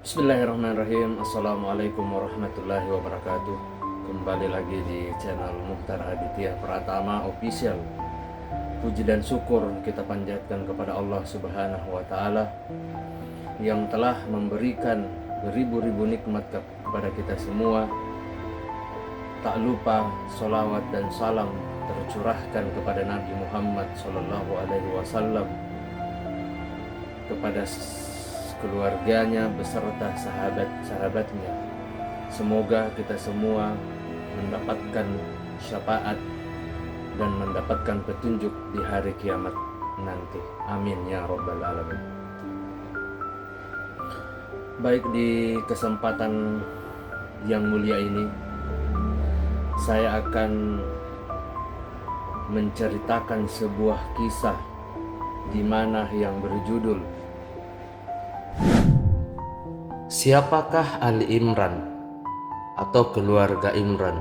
Bismillahirrahmanirrahim. Assalamualaikum warahmatullahi wabarakatuh. Kembali lagi di channel Mukhtar Aditya Pratama Official. Puji dan syukur kita panjatkan kepada Allah Subhanahu wa Ta'ala yang telah memberikan beribu-ribu nikmat kepada kita semua. Tak lupa sholawat dan salam tercurahkan kepada Nabi Muhammad SAW, kepada keluarganya beserta sahabat-sahabatnya. Semoga kita semua mendapatkan syafaat dan mendapatkan petunjuk di hari kiamat nanti. Amin ya rabbal alamin. Baik, di kesempatan yang mulia ini saya akan menceritakan sebuah kisah di mana yang berjudul Siapakah Ali Imran atau keluarga Imran?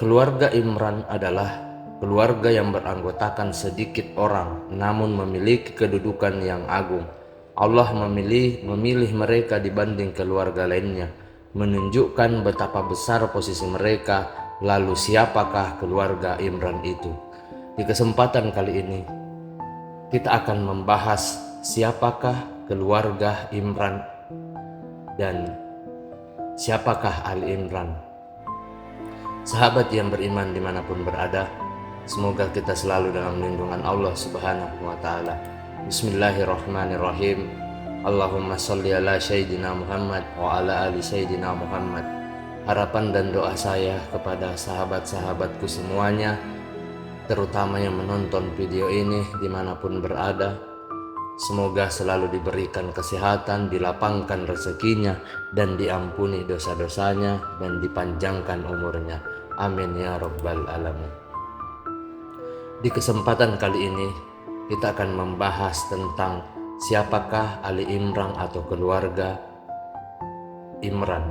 Keluarga Imran adalah keluarga yang beranggotakan sedikit orang namun memiliki kedudukan yang agung. Allah memilih mereka dibanding keluarga lainnya, menunjukkan betapa besar posisi mereka. Lalu siapakah keluarga Imran itu? Di kesempatan kali ini kita akan membahas siapakah keluarga Imran dan siapakah Ali Imran. Sahabat yang beriman dimanapun berada, semoga kita selalu dalam lindungan Allah Subhanahu wa Ta'ala. Bismillahirrahmanirrahim. Allahumma sholli ala Sayyidina Muhammad wa ala ali Sayyidina Muhammad. Harapan dan doa saya kepada sahabat-sahabatku semuanya, terutama yang menonton video ini dimanapun berada, semoga selalu diberikan kesehatan, dilapangkan rezekinya, dan diampuni dosa-dosanya, dan dipanjangkan umurnya. Amin ya rabbal alamin. Di kesempatan kali ini kita akan membahas tentang siapakah Ali Imran atau keluarga Imran.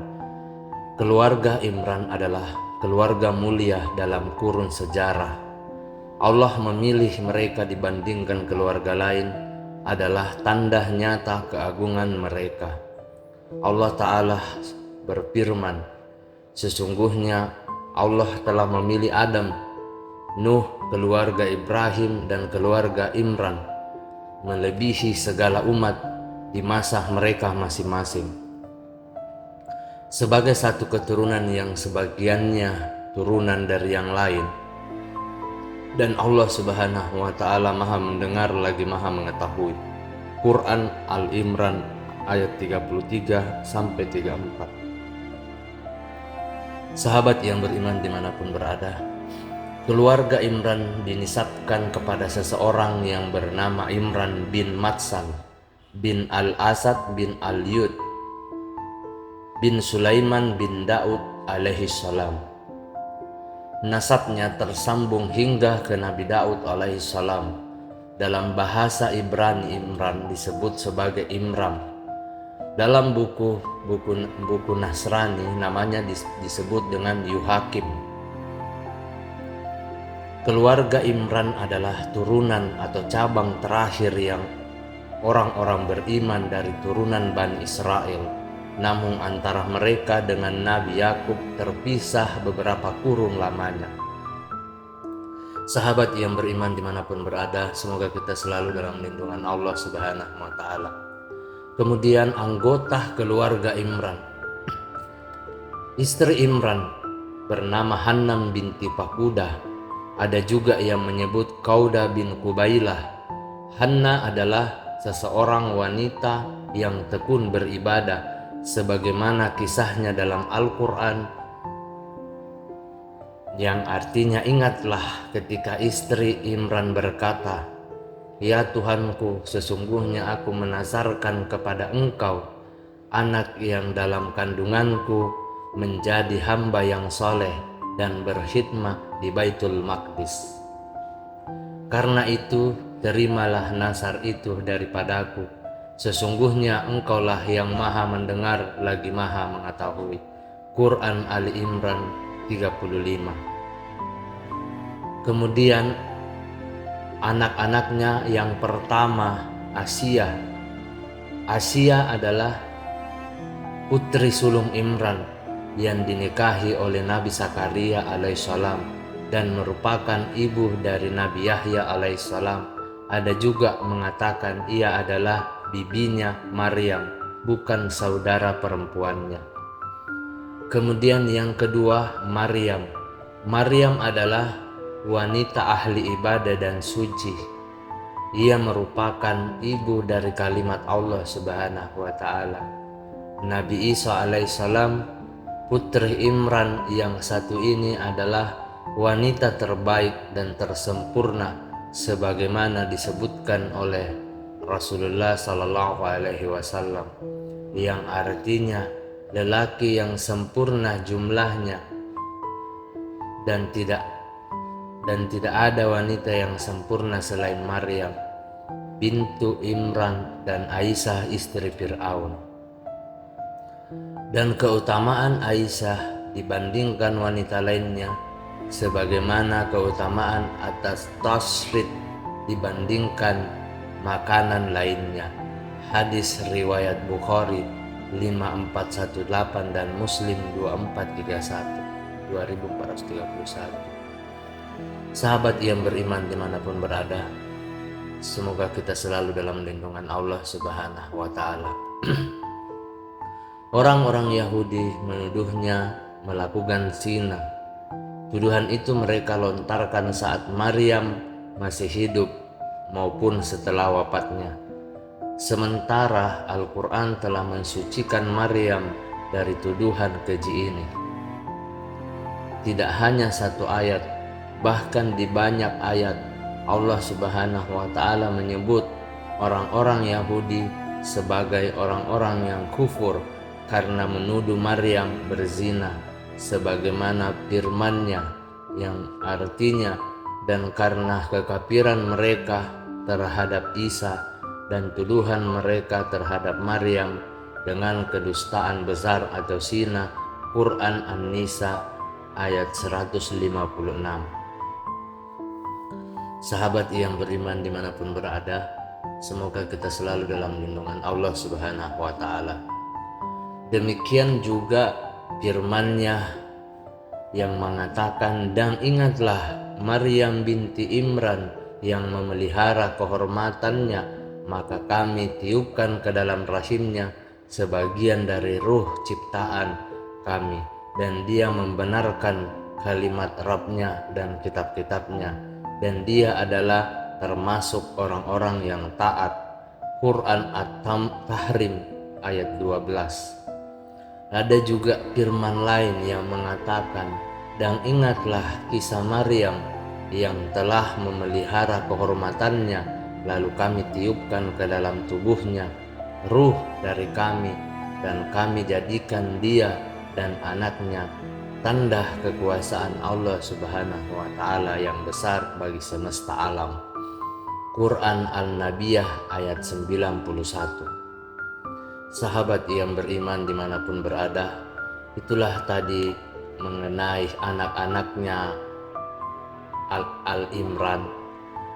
Keluarga Imran adalah keluarga mulia dalam kurun sejarah. Allah memilih mereka dibandingkan keluarga lain adalah tanda nyata keagungan mereka. Allah Ta'ala berfirman, sesungguhnya Allah telah memilih Adam, Nuh, keluarga Ibrahim, dan keluarga Imran melebihi segala umat di masa mereka masing-masing, sebagai satu keturunan yang sebagiannya turunan dari yang lain. Dan Allah Subhanahu wa Ta'ala Maha mendengar lagi Maha mengetahui. Quran Al-Imran ayat 33 sampai 34. Sahabat yang beriman dimanapun berada, keluarga Imran dinisabkan kepada seseorang yang bernama Imran bin Matsan bin Al-Asad bin Al-Yud bin Sulaiman bin Daud alaihi salam. Nasabnya tersambung hingga ke Nabi Daud alaihi salam. Dalam bahasa Ibrani Imran disebut sebagai Imram. Dalam buku Nasrani namanya disebut dengan Yuhakim. Keluarga Imran adalah turunan atau cabang terakhir yang orang-orang beriman dari turunan Bani Israel. Namun antara mereka dengan Nabi Yakub terpisah beberapa kurun lamanya. Sahabat yang beriman dimanapun berada, semoga kita selalu dalam lindungan Allah Subhanahu wa Ta'ala. Kemudian anggota keluarga Imran. Istri Imran bernama Hannam binti Fakudah. Ada juga yang menyebut Kauda bin Kubailah. Hanna adalah seseorang wanita yang tekun beribadah, sebagaimana kisahnya dalam Al-Quran, yang artinya, ingatlah ketika istri Imran berkata, ya Tuhanku, sesungguhnya aku menazarkan kepada Engkau anak yang dalam kandunganku menjadi hamba yang soleh dan berkhidmat di Baitul Maqdis. Karena itu terimalah nazar itu daripadaku. Sesungguhnya Engkaulah yang Maha mendengar lagi Maha mengetahui. Quran Ali Imran 35. Kemudian anak-anaknya yang pertama Asia. Asia adalah putri sulung Imran yang dinikahi oleh Nabi Zakaria alaihissalam dan merupakan ibu dari Nabi Yahya alaihissalam. Ada juga mengatakan ia adalah bibinya Maryam, bukan saudara perempuannya. Kemudian yang kedua, Maryam. Maryam adalah wanita ahli ibadah dan suci. Ia merupakan ibu dari kalimat Allah Subhanahu wa taala. Nabi Isa alaihissalam, putri Imran yang satu ini adalah wanita terbaik dan tersempurna sebagaimana disebutkan oleh Rasulullah sallallahu alaihi wasallam, yang artinya lelaki yang sempurna jumlahnya dan tidak ada wanita yang sempurna selain Maryam bintu Imran dan Aisyah istri Fir'aun. Dan keutamaan Aisyah dibandingkan wanita lainnya sebagaimana keutamaan atas tasrid dibandingkan makanan lainnya. Hadis riwayat Bukhari 5418 dan Muslim 2431. Sahabat yang beriman dimanapun berada, semoga kita selalu dalam lindungan Allah Subhanahu wa taala. Orang-orang Yahudi menuduhnya melakukan zina. Tuduhan itu mereka lontarkan saat Maryam masih hidup maupun setelah wafatnya. Sementara Al-Quran telah mensucikan Maryam dari tuduhan keji ini. Tidak hanya satu ayat, bahkan di banyak ayat Allah Subhanahu wa taala menyebut orang-orang Yahudi sebagai orang-orang yang kufur karena menuduh Maryam berzina, sebagaimana firman-Nya yang artinya, dan karena kekafiran mereka terhadap Isa dan tuduhan mereka terhadap Maryam dengan kedustaan besar atau zina. Quran An-Nisa ayat 156. Sahabat yang beriman dimanapun berada, semoga kita selalu dalam lindungan Allah Subhanahu wa taala. Demikian juga firman-Nya yang mengatakan, dan ingatlah Maryam binti Imran yang memelihara kehormatannya, maka kami tiupkan ke dalam rahimnya sebagian dari ruh ciptaan kami, dan dia membenarkan kalimat Rabb-Nya dan kitab-kitabnya, dan dia adalah termasuk orang-orang yang taat. Quran At-Tahrim ayat 12. Ada juga firman lain yang mengatakan, dan ingatlah kisah Maryam yang telah memelihara kehormatannya, lalu kami tiupkan ke dalam tubuhnya ruh dari kami, dan kami jadikan dia dan anaknya tanda kekuasaan Allah Subhanahu wa taala yang besar bagi semesta alam. Quran Al-Nabiyah ayat 91. Sahabat yang beriman dimanapun berada, itulah tadi mengenai anak-anaknya Al-Imran.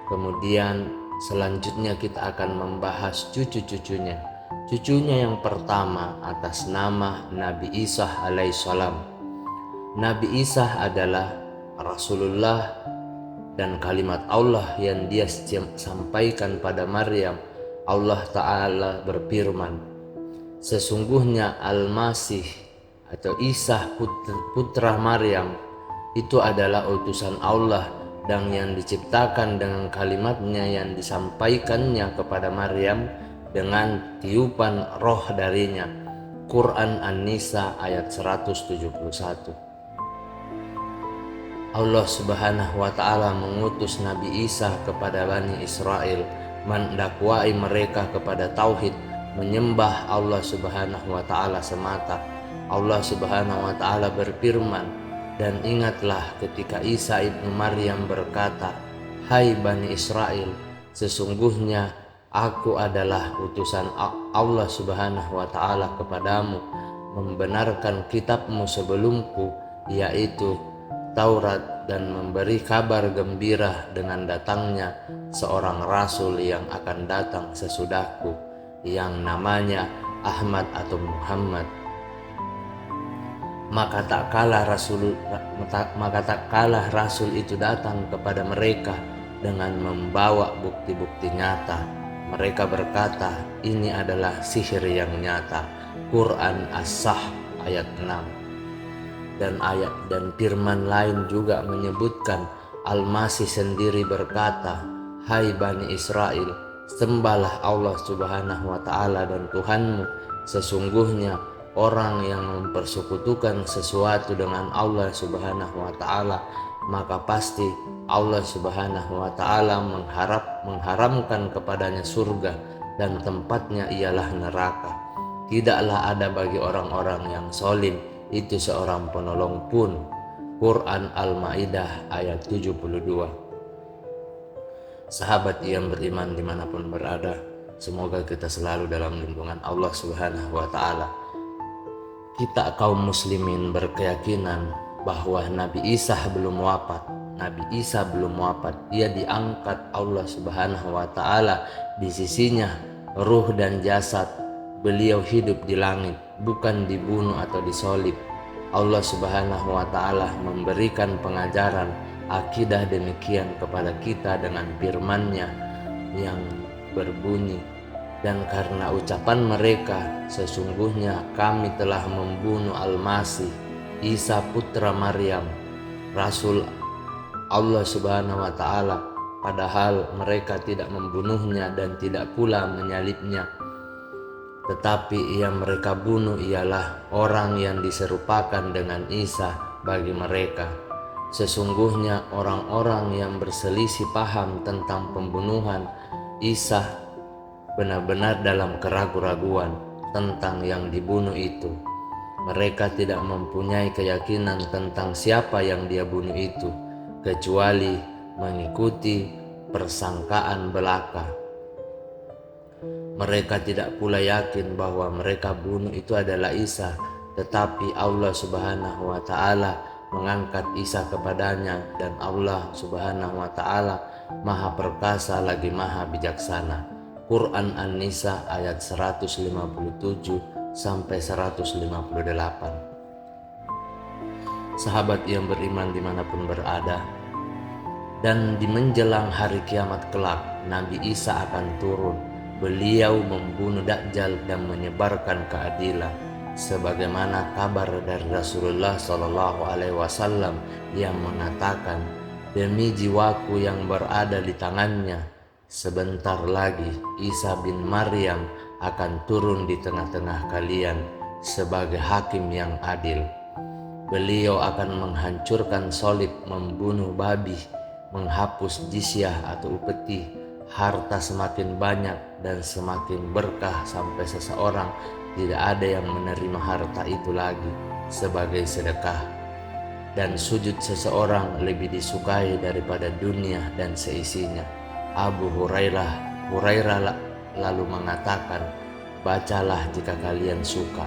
Kemudian selanjutnya kita akan membahas cucu-cucunya. Cucunya yang pertama atas nama Nabi Isa alaihissalam. Nabi Isa adalah Rasulullah dan kalimat Allah yang dia sampaikan pada Maryam. Allah Ta'ala berfirman, sesungguhnya Al-Masih atau Isa putra Maryam itu adalah utusan Allah dan yang diciptakan dengan kalimatnya yang disampaikannya kepada Maryam dengan tiupan roh darinya. Quran An-Nisa ayat 171. Allah Subhanahu wa taala mengutus Nabi Isa kepada Bani Israel, mendakwai mereka kepada tauhid, menyembah Allah Subhanahu wa taala semata. Allah Subhanahu wa taala berfirman, dan ingatlah ketika Isa ibnu Maryam berkata, hai Bani Israel, sesungguhnya aku adalah utusan Allah Subhanahu wa taala kepadamu, membenarkan kitabmu sebelumku, yaitu Taurat, dan memberi kabar gembira dengan datangnya seorang rasul yang akan datang sesudahku, yang namanya Ahmad atau Muhammad. Maka tak kalah Rasul itu datang kepada mereka dengan membawa bukti-bukti nyata. Mereka berkata, ini adalah sihir yang nyata. Quran As-Sah ayat 6. Dan firman lain juga menyebutkan, Al-Masih sendiri berkata, hai Bani Israel, sembahlah Allah Subhanahu wa Ta'ala dan Tuhanmu. Sesungguhnya orang yang mempersekutukan sesuatu dengan Allah Subhanahu wa Ta'ala, maka pasti Allah Subhanahu wa Ta'ala mengharamkan kepadanya surga, dan tempatnya ialah neraka. Tidaklah ada bagi orang-orang yang zalim itu seorang penolong pun. Quran Al-Maidah ayat 72. Sahabat yang beriman dimanapun berada, semoga kita selalu dalam lindungan Allah Subhanahu wa Ta'ala. Kita kaum muslimin berkeyakinan bahwa Nabi Isa belum wafat. Nabi Isa belum wafat. Dia diangkat Allah Subhanahu wa Ta'ala di sisinya, ruh dan jasad beliau hidup di langit, bukan dibunuh atau disolib. Allah Subhanahu wa Ta'ala memberikan pengajaran akidah demikian kepada kita dengan firman-Nya yang berbunyi, dan karena ucapan mereka, sesungguhnya kami telah membunuh Al-Masih, Isa putra Maryam, Rasul Allah Subhanahu wa Ta'ala, padahal mereka tidak membunuhnya dan tidak pula menyalibnya. Tetapi yang mereka bunuh ialah orang yang diserupakan dengan Isa bagi mereka. Sesungguhnya orang-orang yang berselisih paham tentang pembunuhan Isa benar-benar dalam keraguan-raguan tentang yang dibunuh itu. Mereka tidak mempunyai keyakinan tentang siapa yang dia bunuh itu, kecuali mengikuti persangkaan belaka. Mereka tidak pula yakin bahwa mereka bunuh itu adalah Isa, tetapi Allah Subhanahu wa Ta'ala mengangkat Isa kepadanya, dan Allah Subhanahu wa Ta'ala Maha Perkasa lagi Maha Bijaksana. Quran An-Nisa ayat 157 sampai 158. Sahabat yang beriman dimanapun berada, dan di menjelang hari kiamat kelak, Nabi Isa akan turun. Beliau membunuh Dajjal dan menyebarkan keadilan, sebagaimana kabar dari Rasulullah SAW yang mengatakan, demi jiwaku yang berada di tangannya, sebentar lagi Isa bin Maryam akan turun di tengah-tengah kalian sebagai hakim yang adil. Beliau akan menghancurkan salib, membunuh babi, menghapus jizyah atau upeti, harta semakin banyak dan semakin berkah sampai seseorang tidak ada yang menerima harta itu lagi sebagai sedekah, dan sujud seseorang lebih disukai daripada dunia dan seisinya. Abu Hurairah lalu mengatakan, bacalah jika kalian suka.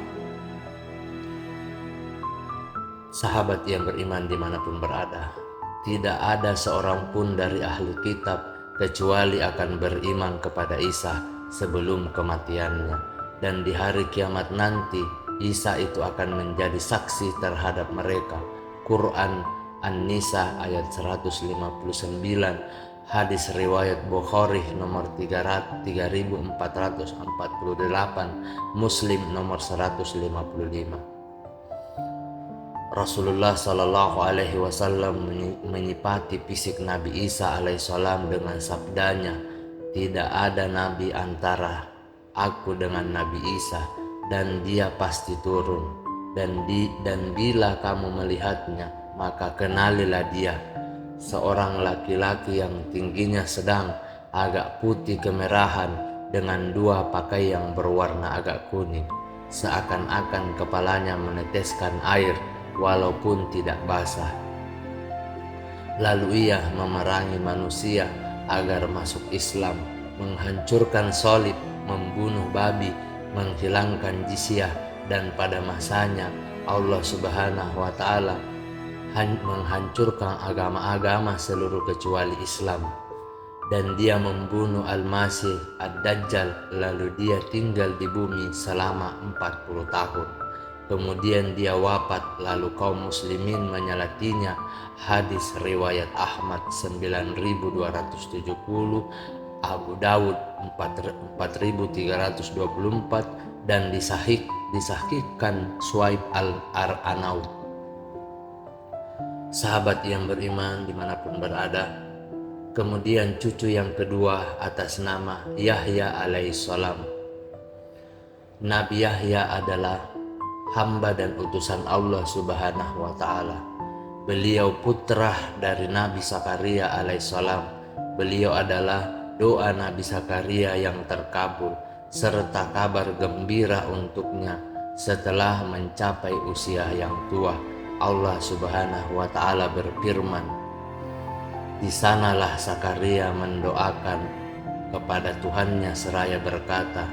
Sahabat yang beriman dimanapun berada, tidak ada seorang pun dari ahli kitab kecuali akan beriman kepada Isa sebelum kematiannya, dan di hari kiamat nanti Isa itu akan menjadi saksi terhadap mereka. Quran An-Nisa ayat 159, hadis riwayat Bukhari nomor 3448, Muslim nomor 155. Rasulullah Shallallahu Alaihi Wasallam menyipati fisik Nabi Isa alaihissalam dengan sabdanya, tidak ada nabi antara aku dengan Nabi Isa, dan dia pasti turun, dan bila kamu melihatnya maka kenalilah dia, seorang laki-laki yang tingginya sedang, agak putih kemerahan, dengan dua pakaian yang berwarna agak kuning, seakan-akan kepalanya meneteskan air walaupun tidak basah. Lalu ia memerangi manusia agar masuk Islam, menghancurkan salib, membunuh babi, menghilangkan jizyah, dan pada masanya Allah Subhanahu wa Ta'ala menghancurkan agama-agama seluruh kecuali Islam. Dan dia membunuh Al-Masih Ad-Dajjal, lalu dia tinggal di bumi selama 40 tahun. kemudian dia wafat, lalu kaum muslimin menyalatinya. Hadis riwayat Ahmad 9270, Abu Dawud 4324, dan disahihkan Suaib al-Aranaut. Sahabat yang beriman dimanapun berada, kemudian cucu yang kedua atas nama Yahya alaihissalam. Nabi Yahya adalah hamba dan utusan Allah subhanahu wa ta'ala. Beliau putra dari Nabi Zakaria alaihissalam. Beliau adalah doa Nabi Zakaria yang terkabul serta kabar gembira untuknya setelah mencapai usia yang tua. Allah subhanahu wa ta'ala berfirman, di sanalah Zakaria mendoakan kepada Tuhannya seraya berkata,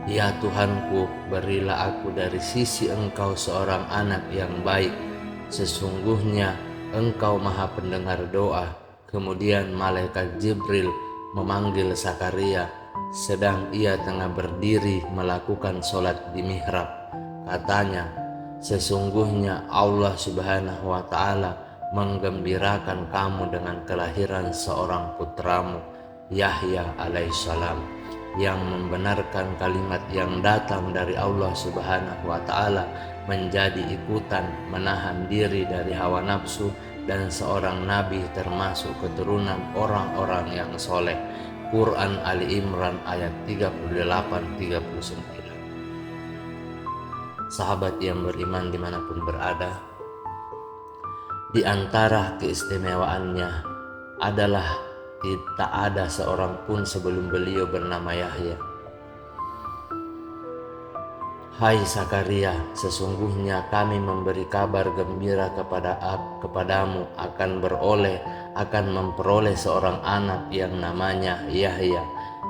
ya Tuhanku, berilah aku dari sisi Engkau seorang anak yang baik. Sesungguhnya Engkau maha pendengar doa. Kemudian malaikat Jibril memanggil Zakaria sedang ia tengah berdiri melakukan sholat di mihrab. Katanya, sesungguhnya Allah subhanahu wa ta'ala menggembirakan kamu dengan kelahiran seorang putramu, Yahya alaihissalam, yang membenarkan kalimat yang datang dari Allah subhanahu wa ta'ala, menjadi ikutan menahan diri dari hawa nafsu, dan seorang nabi termasuk keturunan orang-orang yang soleh. Quran Ali Imran ayat 38-39. Sahabat yang beriman dimanapun berada, di antara keistimewaannya adalah tak ada seorang pun sebelum beliau bernama Yahya. Hai Zakaria, sesungguhnya kami memberi kabar gembira kepadamu akan memperoleh seorang anak yang namanya Yahya,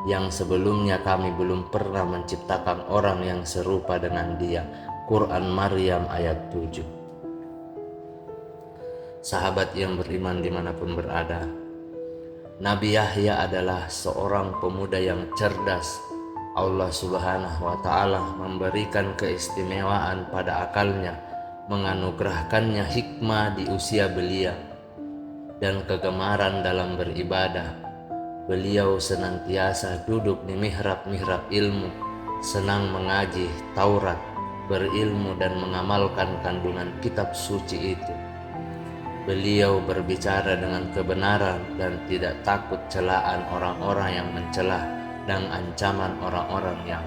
yang sebelumnya kami belum pernah menciptakan orang yang serupa dengan dia. Quran Maryam ayat 7. Sahabat yang beriman dimanapun berada, Nabi Yahya adalah seorang pemuda yang cerdas. Allah subhanahu wa ta'ala memberikan keistimewaan pada akalnya, menganugerahkannya hikmah di usia belia dan kegemaran dalam beribadah. Beliau senantiasa duduk di mihrab-mihrab ilmu, senang mengaji Taurat, berilmu dan mengamalkan kandungan kitab suci itu. Beliau berbicara dengan kebenaran dan tidak takut celaan orang-orang yang mencela dan ancaman orang-orang yang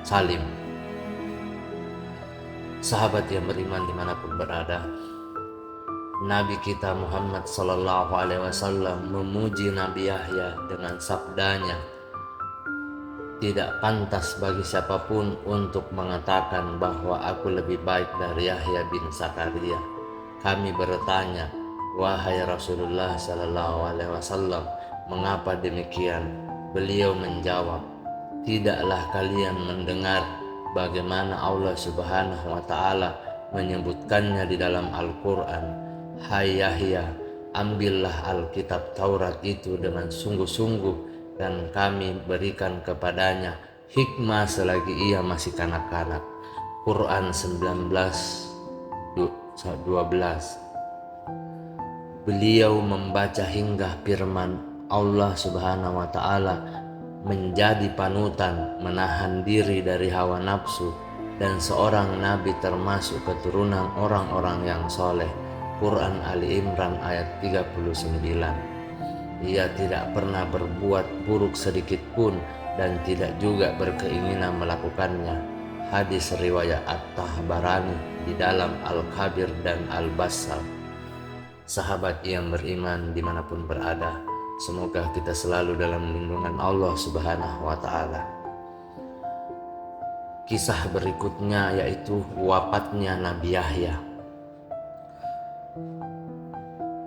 salim. Sahabat yang beriman dimanapun berada, Nabi kita Muhammad sallallahu alaihi wasallam memuji Nabi Yahya dengan sabdanya, tidak pantas bagi siapapun untuk mengatakan bahwa aku lebih baik dari Yahya bin Zakaria. Kami bertanya, wahai Rasulullah sallallahu alaihi wasallam, mengapa demikian? Beliau menjawab, tidaklah kalian mendengar bagaimana Allah subhanahu wa ta'ala menyebutkannya di dalam Al-Quran, hai Yahya, ambillah Alkitab Taurat itu dengan sungguh-sungguh, dan kami berikan kepadanya hikmah selagi ia masih kanak-kanak. Quran 19:12. Beliau membaca hingga firman Allah subhanahu wa ta'ala, menjadi panutan, menahan diri dari hawa nafsu, dan seorang nabi termasuk keturunan orang-orang yang soleh. Quran Ali Imran ayat 39. Ia tidak pernah berbuat buruk sedikit pun dan tidak juga berkeinginan melakukannya. Hadis riwayat At-Tabarani di dalam Al-Kabir dan Al-Bassar. Sahabat yang beriman dimanapun berada, semoga kita selalu dalam lindungan Allah subhanahu wa ta'ala. Kisah berikutnya yaitu wafatnya Nabi Yahya.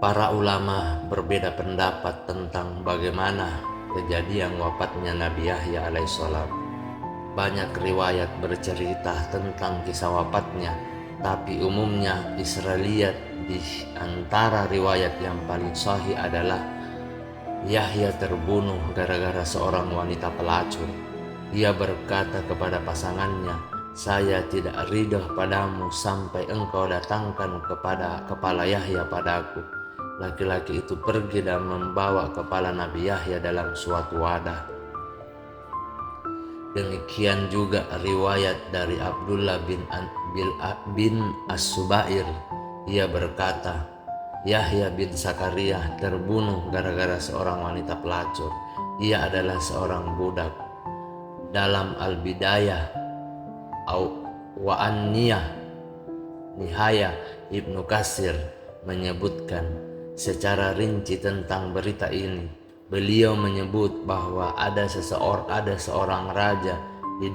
Para ulama berbeda pendapat tentang bagaimana kejadian wafatnya Nabi Yahya alaihissalam. Banyak riwayat bercerita tentang kisah wafatnya, tapi umumnya Israeliat di antara riwayat yang paling sahih adalah Yahya terbunuh gara-gara seorang wanita pelacur. Ia berkata kepada pasangannya, saya tidak ridho padamu sampai engkau datangkan kepada kepala Yahya padaku. Laki-laki itu pergi dan membawa kepala Nabi Yahya dalam suatu wadah. Demikian juga riwayat dari Abdullah bin As-Subair. Ia berkata, Yahya bin Zakaria terbunuh gara-gara seorang wanita pelacur. Ia adalah seorang budak. Dalam Al-Bidayah wa Nihaya Ibnu Katsir menyebutkan secara rinci tentang berita ini. Beliau menyebut bahwa ada seorang raja di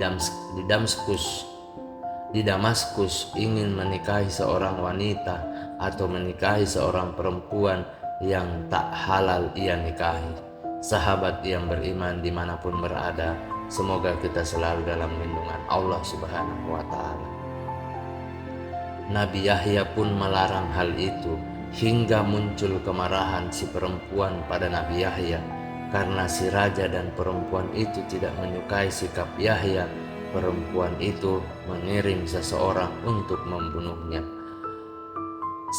Damaskus ingin menikahi seorang wanita atau menikahi seorang perempuan yang tak halal ia nikahi. Sahabat yang beriman dimanapun berada, semoga kita selalu dalam lindungan Allah Subhanahu wa Ta'ala. Nabi Yahya pun melarang hal itu, hingga muncul kemarahan si perempuan pada Nabi Yahya karena si raja dan perempuan itu tidak menyukai sikap Yahya. Perempuan itu mengirim seseorang untuk membunuhnya.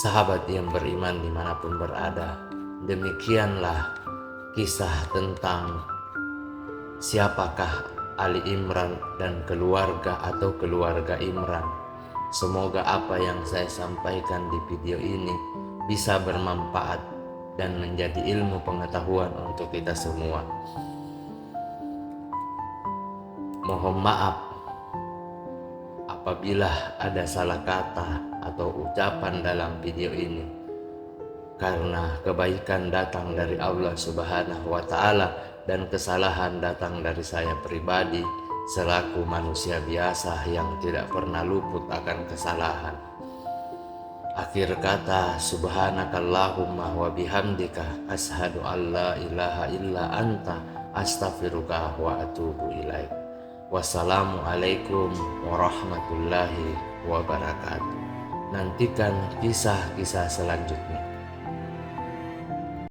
Sahabat yang beriman dimanapun berada, demikianlah kisah tentang siapakah Ali Imran dan keluarga atau keluarga Imran. Semoga apa yang saya sampaikan di video ini bisa bermanfaat dan menjadi ilmu pengetahuan untuk kita semua. Mohon maaf apabila ada salah kata atau ucapan dalam video ini, karena kebaikan datang dari Allah Subhanahu wa Ta'ala dan kesalahan datang dari saya pribadi selaku manusia biasa yang tidak pernah luput akan kesalahan. Akhir kata, subhanakallahumma wa bihamdika ashhadu an la ilaha illa anta astaghfiruka wa atubu ilaik. Wassalamualaikum warahmatullahi wabarakatuh. Nantikan kisah-kisah selanjutnya.